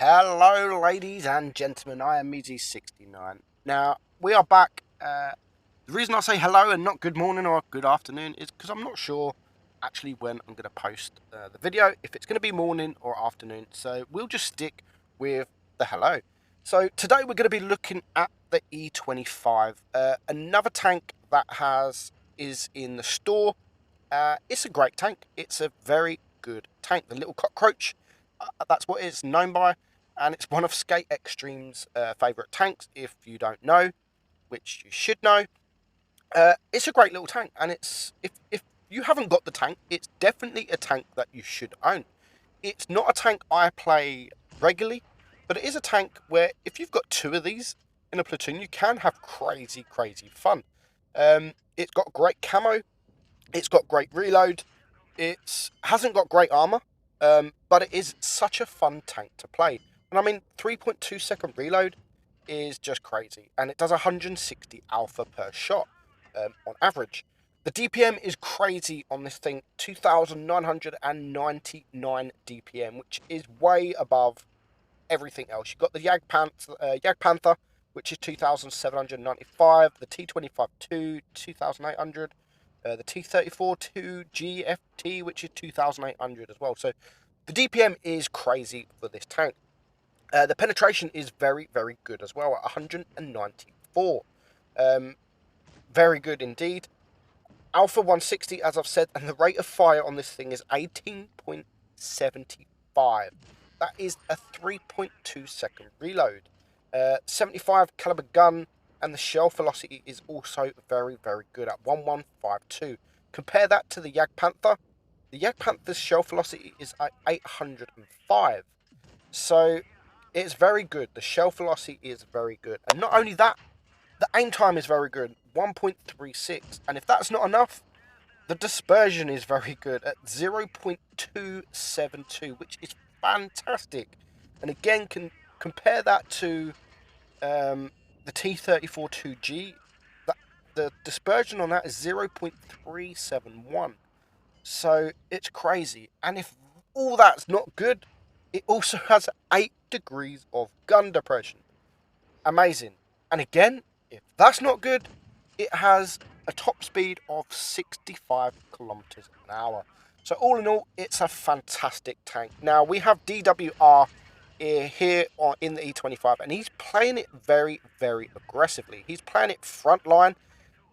Hello, ladies and gentlemen. I am Meadsyreplays. Now, we are back. The reason I say hello and not good morning or good afternoon is because I'm not sure actually when I'm going to post the video, if it's going to be morning or afternoon. So we'll just stick with the hello. So today we're going to be looking at the E25, another tank that is in the store. It's a great tank. It's a very good tank. The little Cockroach, that's what it's known by, and it's one of Skate Extreme's favourite tanks. If you don't know, which you should know, it's a great little tank, and if you haven't got the tank, it's definitely a tank that you should own. It's not a tank I play regularly, but it is a tank where if you've got two of these in a platoon, you can have crazy fun. It's got great camo, it's got great reload, it hasn't got great armour, but it is such a fun tank to play. And I mean, 3.2 second reload is just crazy, and it does 160 alpha per shot on average. The DPM is crazy on this thing, 2,999 DPM, which is way above everything else. You've got the Jag Panther, which is 2,795, the T25-2, 2,800, the T34-2 GFT, which is 2,800 as well. So the DPM is crazy for this tank. The penetration is very good as well at 194. Very good indeed. Alpha 160, as I've said, and the rate of fire on this thing is 18.75. That is a 3.2 second reload. 75 caliber gun, and the shell velocity is also very good at 1152. Compare that to the Jag Panther. The Jag Panther's shell velocity is at 805. So it's very good. The shell velocity is very good. And not only that, the aim time is very good, 1.36. And if that's not enough, the dispersion is very good at 0.272, which is fantastic. And again, compare that to the T34-2G. The dispersion on that is 0.371. So it's crazy. And if all that's not good, it also has 8 degrees of gun depression. Amazing. And again, if that's not good, it has a top speed of 65 kilometers an hour. So all in all, it's a fantastic tank. Now, we have DWR here in the E25, and he's playing it very aggressively. He's playing it front line.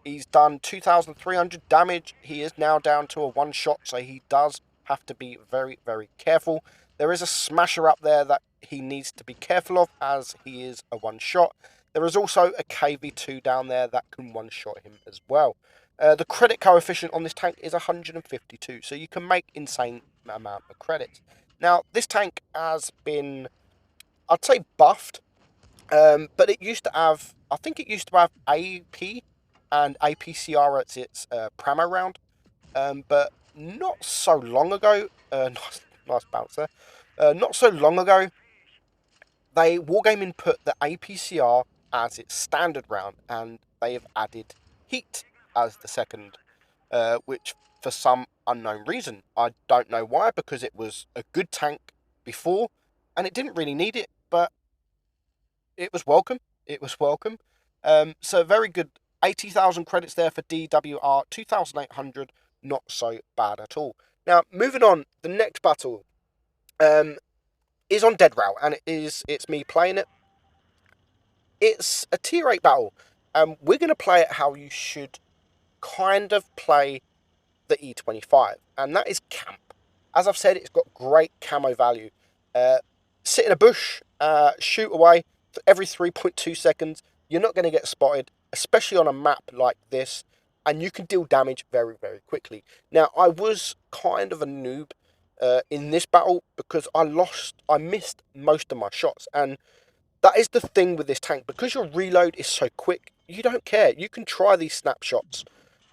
He's done 2,300 damage. He is now down to a one shot, so he does have to be very careful. There is a smasher up there that he needs to be careful of, as he is a one shot. There is also a KV2 down there that can one shot him as well. The credit coefficient on this tank is 152, so you can make insane amount of credits. Now, this tank has been, I'd say, buffed, but it used to have, I think it used to have AP and APCR at its Pramo round, but not so long ago, nice bounce there, not so long ago, Wargaming put the APCR as its standard round, and they have added heat as the second, which for some unknown reason, I don't know why, because it was a good tank before, and it didn't really need it, but it was welcome. So very good. 80,000 credits there for DWR, 2,800, not so bad at all. Now, moving on, the next battle is on Dead Route, and it's me playing it. It's a tier 8 battle, and we're going to play it how you should kind of play the E25, and that is camp. As I've said, it's got great camo value. Sit in a bush, shoot away for every 3.2 seconds. You're not going to get spotted, especially on a map like this, and you can deal damage very quickly. Now, I was kind of a noob in this battle because I missed most of my shots, and that is the thing with this tank. Because your reload is so quick, you don't care. You can try these snapshots,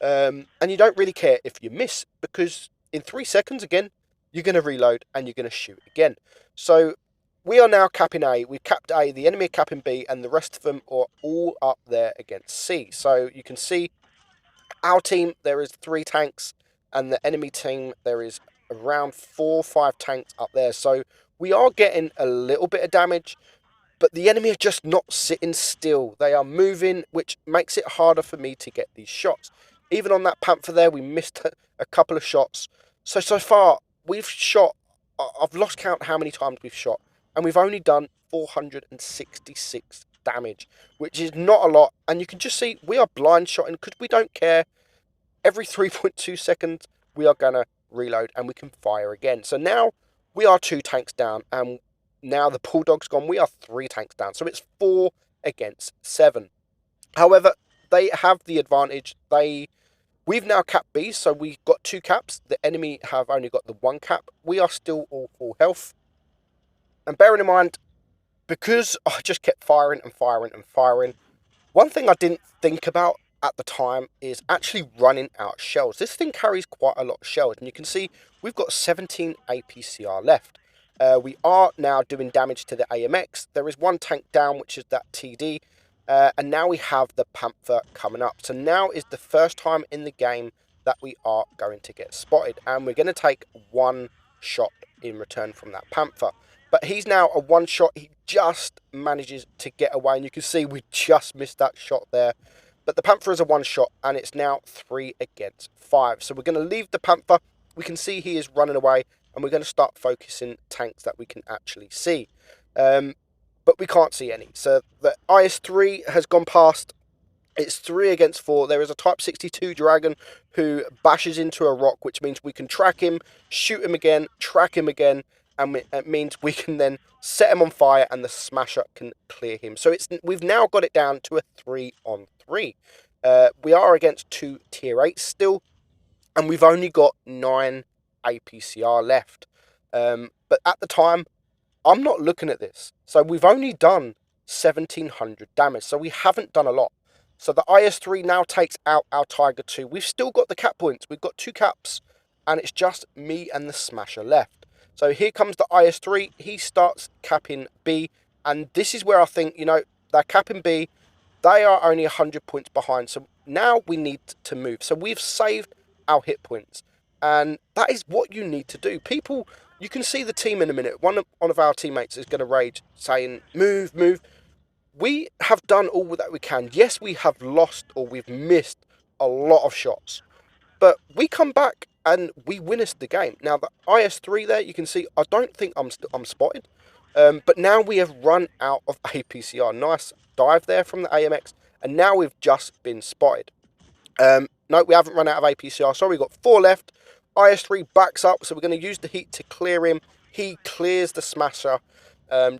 and you don't really care if you miss, because in 3 seconds, again, you're going to reload and you're going to shoot again. So we are now capping A. We've capped A, the enemy are capping B, and the rest of them are all up there against C. So you can see our team, there is 3 tanks, and the enemy team, there is around 4 or 5 tanks up there. So we are getting a little bit of damage, but the enemy are just not sitting still. They are moving, which makes it harder for me to get these shots. Even on that Panther there, we missed a couple of shots. So far, we've shot, I've lost count how many times we've shot, and we've only done 466 damage, which is not a lot. And you can just see we are blind shotting because we don't care. Every 3.2 seconds, we are going to reload and we can fire again. So now we are 2 tanks down, and now the Bulldog's gone. We are 3 tanks down. So it's 4 against 7. However, they have the advantage. We've now capped B, so we've got 2 caps. The enemy have only got the 1 cap. We are still all full health. And bearing in mind, because I just kept firing and firing and firing, one thing I didn't think about at the time is actually running out of shells. This thing carries quite a lot of shells, and you can see we've got 17 APCR left. We are now doing damage to the AMX. There is 1 tank down, which is that TD, and now we have the Panther coming up. So now is the first time in the game that we are going to get spotted, and we're going to take 1 shot in return from that Panther. But he's now a 1 shot. He just manages to get away, and you can see we just missed that shot there. But the Panther is a 1 shot, and it's now 3 against 5. So we're going to leave the Panther. We can see he is running away, and we're going to start focusing tanks that we can actually see. But we can't see any. So the IS-3 has gone past. It's 3 against 4. There is a Type 62 Dragon who bashes into a rock, which means we can track him, shoot him again, track him again, and it means we can then set him on fire and the Smasher can clear him. So we've now got it down to a 3-on-3. We are against 2 tier 8s still, and we've only got 9 APCR left. But at the time, I'm not looking at this. So we've only done 1,700 damage, so we haven't done a lot. So the IS-3 now takes out our Tiger 2. We've still got the cap points. We've got 2 caps, and it's just me and the Smasher left. So here comes the IS-3. He starts capping B, and this is where I think, you know, they're capping B. They are only 100 points behind, so now we need to move. So we've saved our hit points, and that is what you need to do. People, you can see the team in a minute. One of our teammates is going to rage, saying, move, move. We have done all that we can. Yes, we have lost or we've missed a lot of shots, but we come back and we win us the game. Now, the IS-3 there, you can see, I don't think I'm spotted. But now we have run out of APCR. Nice dive there from the AMX. And now we've just been spotted. No, we haven't run out of APCR. So we've got 4 left. IS-3 backs up. So we're going to use the heat to clear him. He clears the Smasher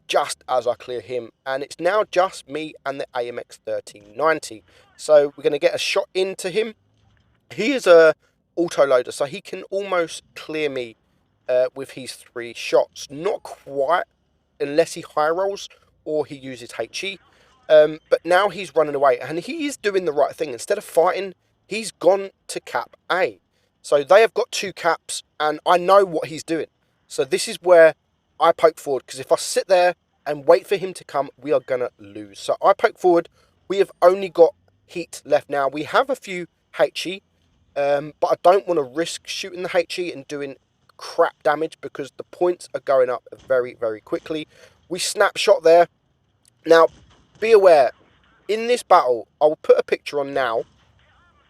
just as I clear him. And it's now just me and the AMX 1390. So we're going to get a shot into him. He is a auto-loader, so he can almost clear me with his 3 shots. Not quite, unless he high rolls or he uses HE. But now he's running away, and he is doing the right thing. Instead of fighting, he's gone to cap A. So they have got 2 caps, and I know what he's doing. So this is where I poke forward, because if I sit there and wait for him to come, we are going to lose. So I poke forward. We have only got heat left now. We have a few HE, but I don't want to risk shooting the HE and doing crap damage because the points are going up very, very quickly. We snapshot there. Now, be aware, in this battle, I'll put a picture on now.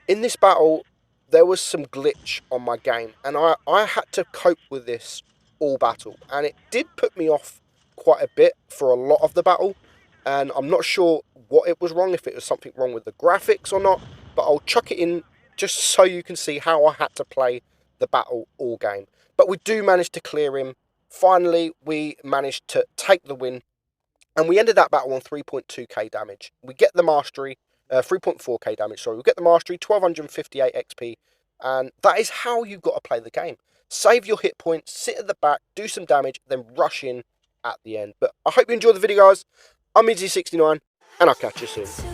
In this battle, there was some glitch on my game, and I had to cope with this all battle, and it did put me off quite a bit for a lot of the battle, and I'm not sure what it was wrong, if it was something wrong with the graphics or not, but I'll chuck it in just so you can see how I had to play the battle all game. But we do manage to clear him. Finally, we managed to take the win, and we ended that battle on 3.2k damage. We get the mastery, 3.4k damage, sorry. We get the mastery, 1258 XP, and that is how you've got to play the game. Save your hit points, sit at the back, do some damage, then rush in at the end. But I hope you enjoyed the video, guys. I'm Meadsy69, and I'll catch you soon.